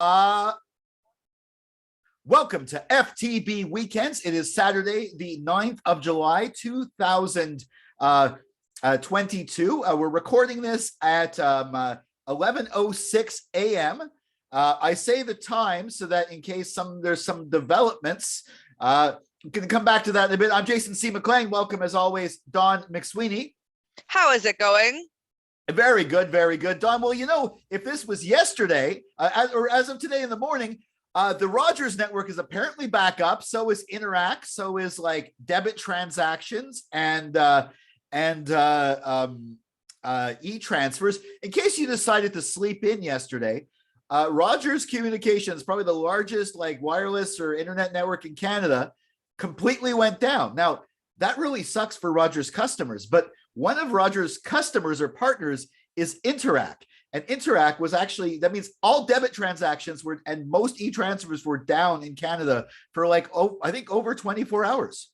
Uh, Welcome to FTB Weekends. It is Saturday, the 9th of July, 2022. We're recording this at 11:06 a.m. I say the time so that in case there's some developments, we can come back to that in a bit. I'm Jason C. McLean. Welcome, as always, Dawn McSweeney. How is it going? Very good, very good. Dawn, well, if this was yesterday, or as of today in the morning, the Rogers network is apparently back up. So is Interac. So is like debit transactions and e-transfers. In case you decided to sleep in yesterday, Rogers Communications, probably the largest like wireless or internet network in Canada, completely went down. Now, that really sucks for Rogers customers, but one of Rogers' customers or partners is Interac. And Interac was actually, that means all debit transactions were, and most e-transfers were down in Canada for I think over 24 hours.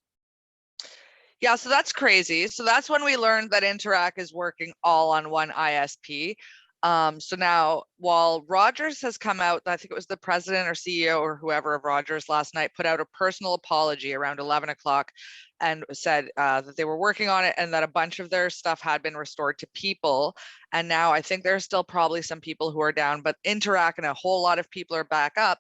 Yeah, so that's crazy. So that's when we learned that Interac is working all on one ISP. So now, while Rogers has come out, I think it was the president or CEO or whoever of Rogers last night put out a personal apology around 11 o'clock and said that they were working on it and that a bunch of their stuff had been restored to people. And now I think there's still probably some people who are down, but Interac and a whole lot of people are back up.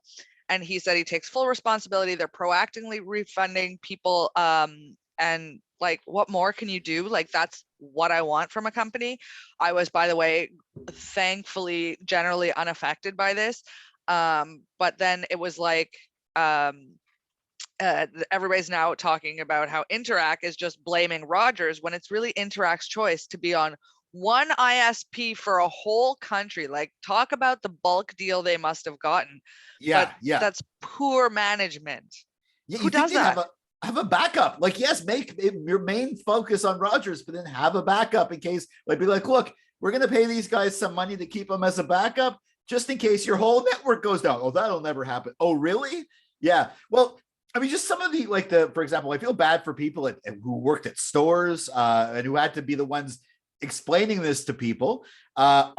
And he said he takes full responsibility. They're proactively refunding people. And like, what more can you do? Like, that's what I want from a company. I was, by the way, thankfully generally unaffected by this. But then it was like, everybody's now talking about how Interac is just blaming Rogers when it's really Interac's choice to be on one ISP for a whole country. Like, talk about the bulk deal they must have gotten. Yeah, that's poor management. Yeah, who does that? Have a backup. Like, yes, make your main focus on Rogers, but then have a backup in case, be like, look, we're going to pay these guys some money to keep them as a backup just in case your whole network goes down. Oh, that'll never happen. Oh, really? Yeah. Well, I mean, just some of for example, I feel bad for people who worked at stores and who had to be the ones explaining this to people. My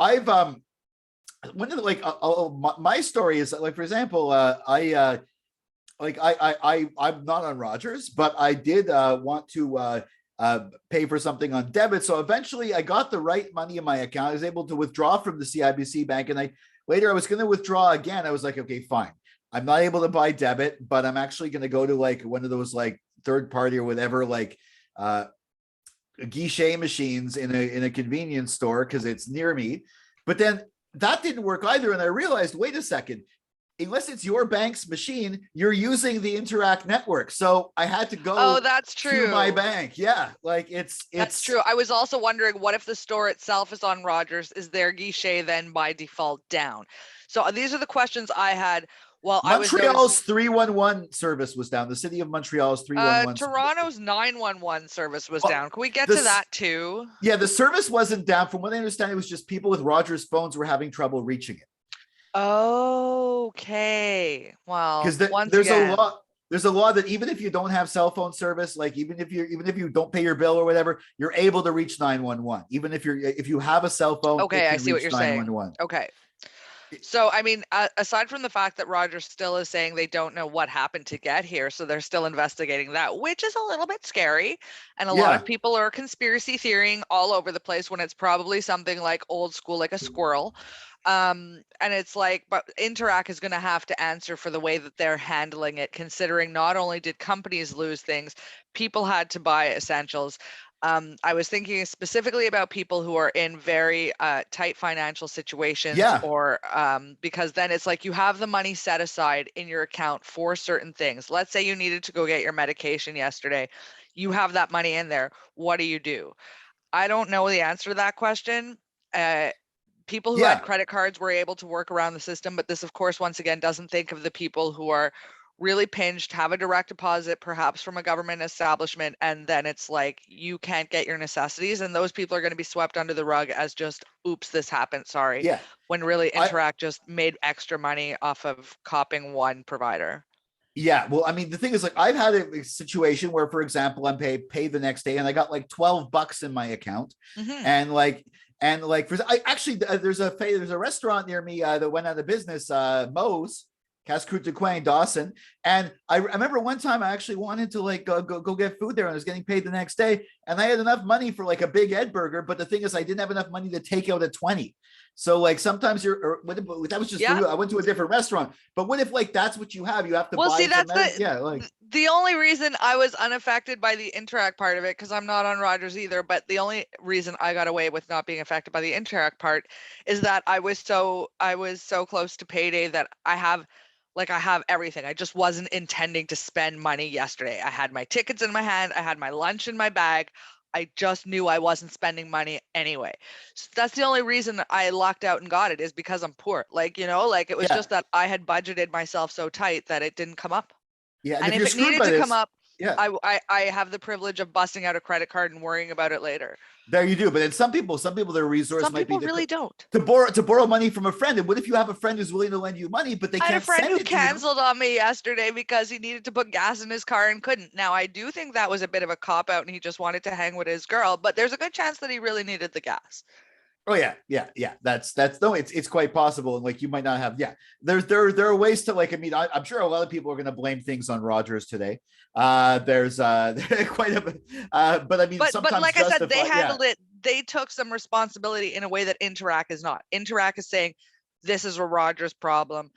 story is like, for example, I'm not on Rogers, but I did want to pay for something on debit. So eventually I got the right money in my account. I was able to withdraw from the CIBC bank. And I was going to withdraw again. I was like, okay, fine. I'm not able to buy debit, but I'm actually going to go to like one of those like third party or whatever, like guichet machines in a convenience store because it's near me. But then that didn't work either. And I realized, wait a second, unless it's your bank's machine, you're using the Interac network. So I had to go that's true. to my bank. Yeah, like that's true. I was also wondering, what if the store itself is on Rogers? Is their guichet then by default down? So these are the questions I had. Well, Montreal's 311 service was down. The city of Montreal's 311. Toronto's 911 service was down. Can we get to that too? Yeah, the service wasn't down. From what I understand, it was just people with Rogers phones were having trouble reaching it. Okay. Well, because there's a law that even if you don't have cell phone service, like even if you don't pay your bill or whatever, you're able to reach 911. Even if you have a cell phone. Okay, I see what you're saying. Okay. So, I mean, aside from the fact that Rogers still is saying they don't know what happened to get here, so they're still investigating that, which is a little bit scary. And a lot of people are conspiracy theorying all over the place when it's probably something like old school, like a squirrel. And it's like, but Interac is going to have to answer for the way that they're handling it, considering not only did companies lose things, people had to buy essentials. I was thinking specifically about people who are in very tight financial situations, or because then it's like you have the money set aside in your account for certain things. Let's say you needed to go get your medication yesterday. You have that money in there. What do? I don't know the answer to that question. People who had credit cards were able to work around the system, but this, of course, once again, doesn't think of the people who are really pinched, have a direct deposit, perhaps from a government establishment, and then it's like you can't get your necessities, and those people are going to be swept under the rug as just, oops, this happened, sorry. Yeah. When really Interac just made extra money off of copying one provider. Yeah, well, I mean, the thing is, like, I've had a situation where, for example, I'm paid the next day, and I got like $12 in my account, and like, And like, there's a restaurant near me that went out of business, Moe's, Cascouche de Coin, Dawson. And I remember one time I actually wanted to like go get food there, and I was getting paid the next day, and I had enough money for like a Big Ed burger. But the thing is, I didn't have enough money to take out at 20. So like sometimes that was just for you. I went to a different restaurant. But what if like that's what you have? You have to buy. See, that's the only reason I was unaffected by the Interac part of it, because I'm not on Rogers either. But the only reason I got away with not being affected by the Interac part is that I was so close to payday that I have everything. I just wasn't intending to spend money yesterday. I had my tickets in my hand. I had my lunch in my bag. I just knew I wasn't spending money anyway. So that's the only reason I locked out and got it, is because I'm poor. Like, it was just that I had budgeted myself so tight that it didn't come up. Yeah. And if it needed to come up, I have the privilege of busting out a credit card and worrying about it later. There you do. But then some people, their resource some might be really don't. To borrow money from a friend. And what if you have a friend who's willing to lend you money, but they can't send it to you? I had a friend who canceled on me yesterday because he needed to put gas in his car and couldn't. Now, I do think that was a bit of a cop out and he just wanted to hang with his girl, but there's a good chance that he really needed the gas. Oh yeah. That's no, it's quite possible. And like, you might not have, there are ways to like, I mean, I'm sure a lot of people are going to blame things on Rogers today. There's quite a bit, but I mean, but like I said, they handled it. They took some responsibility in a way that Interac is not. Interac is saying this is a Rogers problem,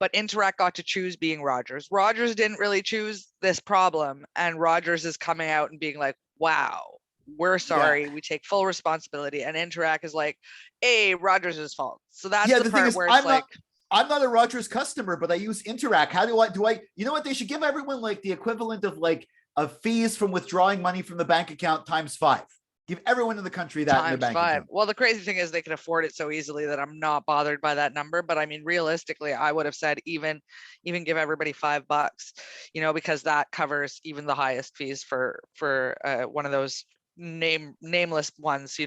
but Interac got to choose being Rogers. Rogers didn't really choose this problem, and Rogers is coming out and being like, wow, we're sorry, we take full responsibility. And Interac is like, hey, Rogers' fault. So that's the part where it's I'm not a Rogers customer, but I use Interac. How do I, you know what? They should give everyone like the equivalent of like fees from withdrawing money from the bank account times 5. Give everyone in the country that in the bank account. Well, the crazy thing is they can afford it so easily that I'm not bothered by that number. But I mean, realistically, I would have said even give everybody $5, because that covers even the highest fees for one of those nameless ones,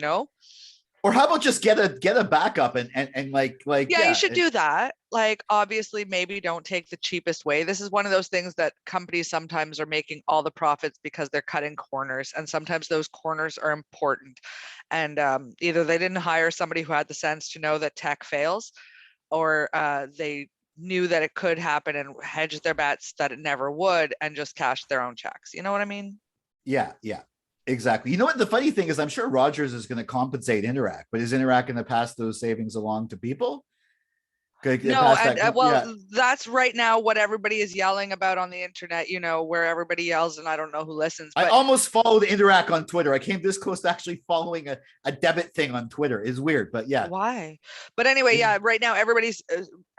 Or how about just get a backup and like you should do that. Like, obviously, maybe don't take the cheapest way. This is one of those things that companies sometimes are making all the profits because they're cutting corners, and sometimes those corners are important. And either they didn't hire somebody who had the sense to know that tech fails, or they knew that it could happen and hedged their bets that it never would and just cashed their own checks. You know what I mean? Yeah. Exactly. You know what? The funny thing is, I'm sure Rogers is going to compensate Interac, but is Interac going to pass those savings along to people? No, that's right now what everybody is yelling about on the internet, where everybody yells and I don't know who listens. But I almost followed Interac on Twitter. I came this close to actually following a debit thing on Twitter. It's weird, but yeah. Why? But anyway, right now everybody's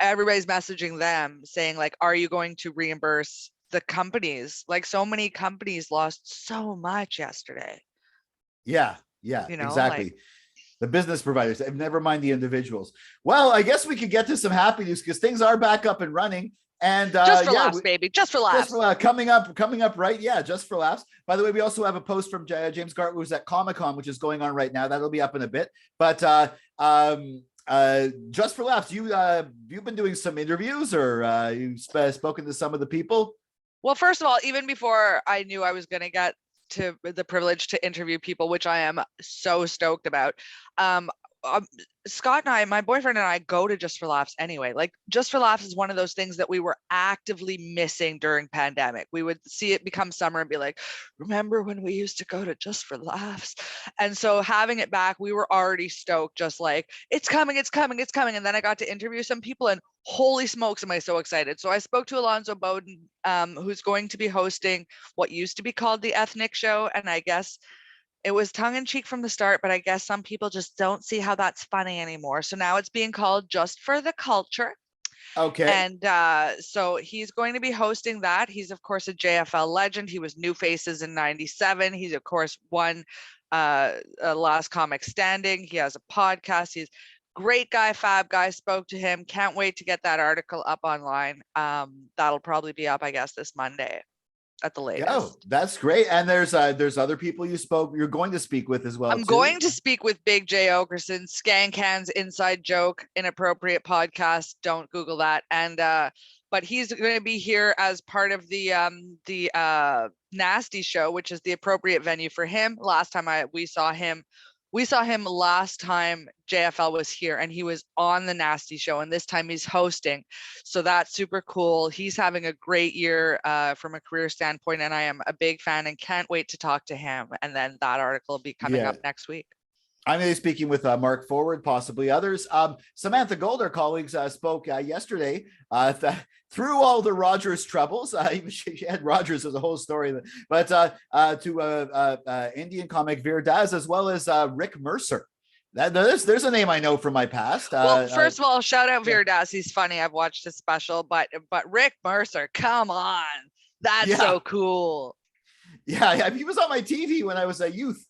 messaging them saying like, are you going to reimburse the companies? Like, so many companies lost so much yesterday. Yeah, exactly. The business providers, never mind the individuals. Well, I guess we could get to some happy news because things are back up and running. And just for laughs, baby. Just for laughs. Coming up, right? Yeah, just for laughs. By the way, we also have a post from James Gartler, who's at Comic-Con, which is going on right now. That'll be up in a bit. But just for laughs, you've been doing some interviews, or you've spoken to some of the people? Well, first of all, even before I knew I was going to get to the privilege to interview people, which I am so stoked about, Scott and I, my boyfriend and I, go to Just for Laughs anyway. Like, Just for Laughs is one of those things that we were actively missing during pandemic. We would see it become summer and be like, remember when we used to go to Just for Laughs? And so having it back, we were already stoked, just like, it's coming. And then I got to interview some people, and holy smokes, am I so excited. So I spoke to Alonzo Bowden, who's going to be hosting what used to be called the Ethnic Show. And I guess it was tongue-in-cheek from the start, but I guess some people just don't see how that's funny anymore. So now it's being called Just for the Culture. Okay. And so he's going to be hosting that. He's, of course, a JFL legend. He was New Faces in '97. He's, of course, won Last Comic Standing. He has a podcast. He's great guy, fab guy. Spoke to him. Can't wait to get that article up online. That'll probably be up, I guess, this Monday at the latest. Oh, that's great. And there's other people you're going to speak with as well. I'm going to speak with Big J Okerson, Skankan's Inside Joke, Inappropriate Podcast. Don't Google that. And but he's going to be here as part of the Nasty Show, which is the appropriate venue for him. Last time we saw him We saw him last time JFL was here, and he was on the Nasty Show, and this time he's hosting. So that's super cool. He's having a great year from a career standpoint, and I am a big fan and can't wait to talk to him. And then that article will be coming up next week. I'm going to be speaking with Mark Forward, possibly others. Samantha Gold, our colleagues, spoke yesterday through all the Rogers troubles. She had Rogers as a whole story, but to Indian comic Veer Das, as well as Rick Mercer. There's a name I know from my past. Well, first of all, shout out Veer Das. He's funny. I've watched his special, but Rick Mercer, come on, that's so cool. Yeah, he was on my TV when I was a youth.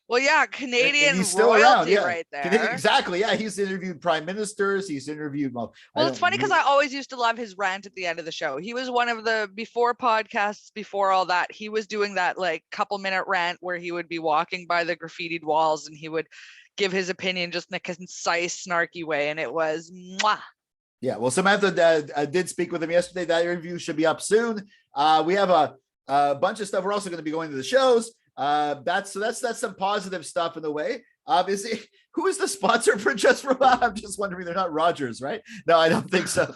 Well, yeah, Canadian he's still royalty around, right there. Exactly. Yeah, he's interviewed prime ministers. He's interviewed. Well, it's funny because I always used to love his rant at the end of the show. He was one of the before podcasts, before all that. He was doing that like couple-minute rant where he would be walking by the graffitied walls and he would give his opinion just in a concise, snarky way, and it was mwah. Yeah. Well, Samantha did speak with him yesterday. That interview should be up soon. We have a bunch of stuff. We're also going to be going to the shows. That's some positive stuff in the way. Who is the sponsor for Just for Laugh? I'm just wondering. They're not Rogers, right? No, I don't think so.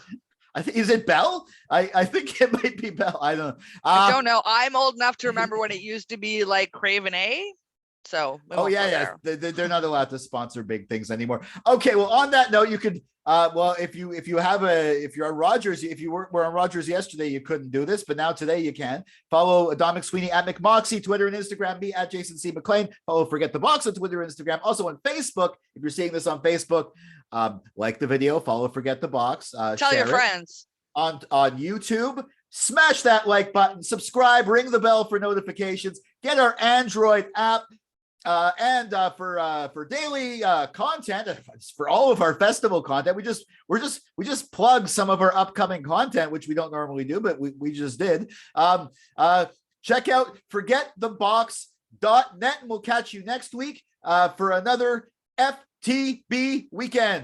I think, is it Bell? I think it might be Bell. I don't know. I don't know. I'm old enough to remember when it used to be like Craven A. So they're not allowed to sponsor big things anymore. Okay, well, on that note, you could if you're on Rogers, if you were on Rogers yesterday, you couldn't do this, but now today you can. Follow Dawn McSweeney at McMoxie, Twitter and Instagram, me at Jason C. McLean. Follow Forget the Box on Twitter and Instagram. Also on Facebook, if you're seeing this on Facebook, like the video, follow Forget the Box. Tell your friends. On YouTube, smash that like button, subscribe, ring the bell for notifications, get our Android app. And for daily content, for all of our festival content, we just plug some of our upcoming content, which we don't normally do, but we just did. Check out forgetthebox.net, and we'll catch you next week for another FTB weekend.